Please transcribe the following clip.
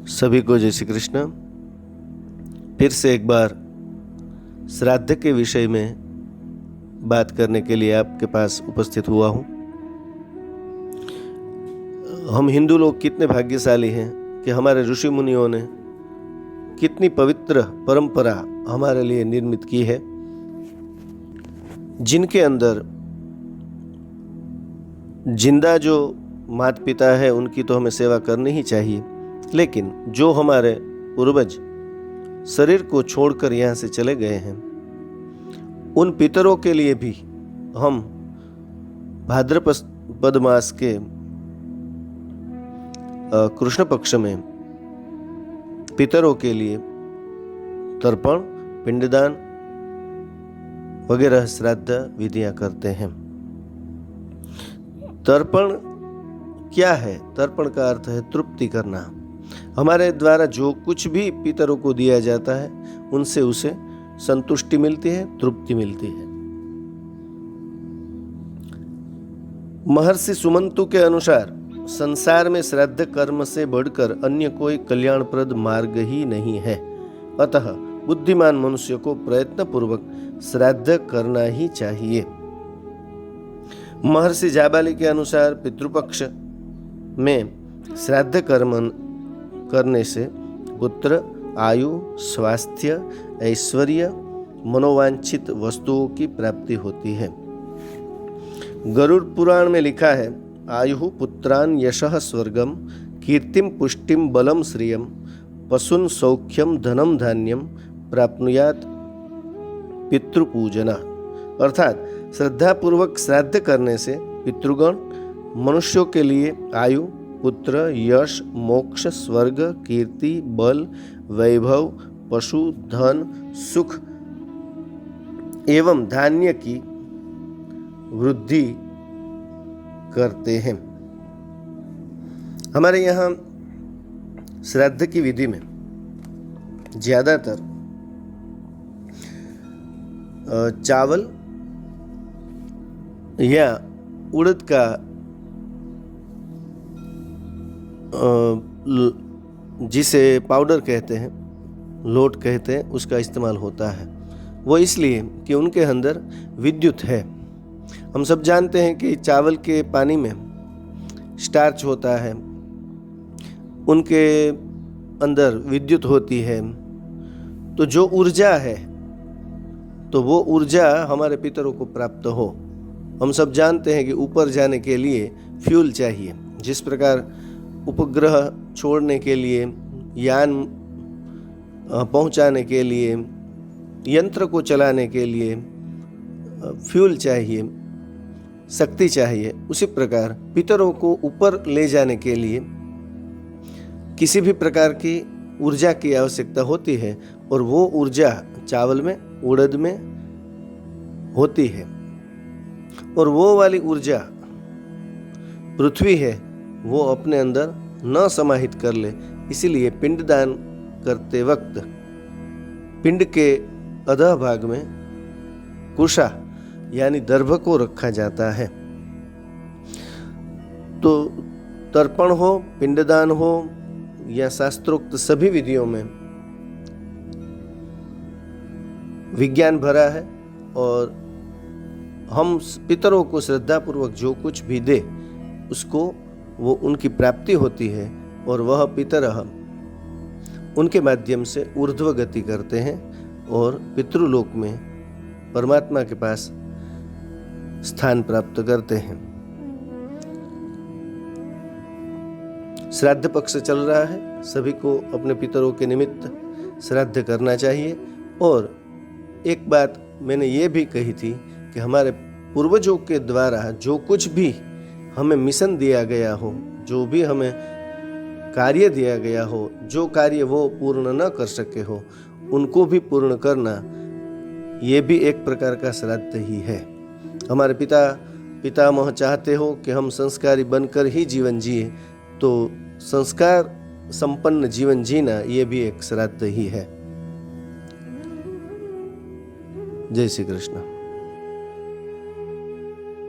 सभी को जय श्री कृष्ण। फिर से एक बार श्राद्ध के विषय में बात करने के लिए आपके पास उपस्थित हुआ हूँ। हम हिंदू लोग कितने भाग्यशाली हैं कि हमारे ऋषि मुनियों ने कितनी पवित्र परंपरा हमारे लिए निर्मित की है, जिनके अंदर जिंदा जो माता पिता है उनकी तो हमें सेवा करनी ही चाहिए, लेकिन जो हमारे पूर्वज शरीर को छोड़कर यहाँ से चले गए हैं, उन पितरों के लिए भी हम भाद्रपद मास के कृष्ण पक्ष में पितरों के लिए तर्पण, पिंडदान वगैरह श्राद्ध विधियां करते हैं। तर्पण क्या है? तर्पण का अर्थ है तृप्ति करना। हमारे द्वारा जो कुछ भी पितरों को दिया जाता है उनसे उसे संतुष्टि मिलती है, तृप्ति मिलती है। महर्षि सुमंतु के अनुसार संसार में श्राद्ध कर्म से बढ़कर अन्य कोई कल्याणप्रद मार्ग ही नहीं है। अतः बुद्धिमान मनुष्य को प्रयत्न पूर्वक श्राद्ध करना ही चाहिए। महर्षि जाबाली के अनुसार पितृपक्ष में श्राद्ध कर्म करने से पुत्र, आयु, स्वास्थ्य, ऐश्वर्य, मनोवांछित वस्तुओं की प्राप्ति होती है। गरुड़ पुराण में लिखा है, आयु पुत्रान यशः स्वर्गम, कीर्तिम पुष्टिम बलम श्रियम, पशुन सौख्यम धनम धान्यम प्राप्नुयात पितृपूजना। अर्थात श्रद्धापूर्वक श्राद्ध करने से पितृगण मनुष्यों के लिए आयु, पुत्र, यश, मोक्ष, स्वर्ग, कीर्ति, बल, वैभव, पशु, धन, सुख एवं धान्य की वृद्धि करते हैं। हमारे यहाँ श्राद्ध की विधि में ज्यादातर चावल या उड़द का जिसे पाउडर कहते हैं, लोट कहते हैं, उसका इस्तेमाल होता है। वो इसलिए कि उनके अंदर विद्युत है। हम सब जानते हैं कि चावल के पानी में स्टार्च होता है, उनके अंदर विद्युत होती है, तो जो ऊर्जा है तो वो ऊर्जा हमारे पितरों को प्राप्त हो। हम सब जानते हैं कि ऊपर जाने के लिए फ्यूल चाहिए। जिस प्रकार उपग्रह छोड़ने के लिए, यान पहुंचाने के लिए, यंत्र को चलाने के लिए फ्यूल चाहिए, शक्ति चाहिए, उसी प्रकार पितरों को ऊपर ले जाने के लिए किसी भी प्रकार की ऊर्जा की आवश्यकता होती है, और वो ऊर्जा चावल में, उड़द में होती है। और वो वाली ऊर्जा पृथ्वी है, वो अपने अंदर न समाहित कर ले, इसीलिए पिंडदान करते वक्त पिंड के अधः भाग में कुशा यानी दर्भ को रखा जाता है। तो तर्पण हो, पिंडदान हो या शास्त्रोक्त सभी विधियों में विज्ञान भरा है, और हम पितरों को श्रद्धापूर्वक जो कुछ भी दे उसको वो उनकी प्राप्ति होती है, और वह पितर उनके माध्यम से ऊर्ध्व गति करते हैं और पितृलोक में परमात्मा के पास स्थान प्राप्त करते हैं। श्राद्ध पक्ष चल रहा है, सभी को अपने पितरों के निमित्त श्राद्ध करना चाहिए। और एक बात मैंने ये भी कही थी कि हमारे पूर्वजों के द्वारा जो कुछ भी हमें मिशन दिया गया हो, जो भी हमें कार्य दिया गया हो, जो कार्य वो पूर्ण न कर सके हो, उनको भी पूर्ण करना, ये भी एक प्रकार का श्राद्ध ही है। हमारे पितामह चाहते हो कि हम संस्कारी बनकर ही जीवन जिए, तो संस्कार संपन्न जीवन जीना ये भी एक श्राद्ध ही है। जय श्री कृष्ण।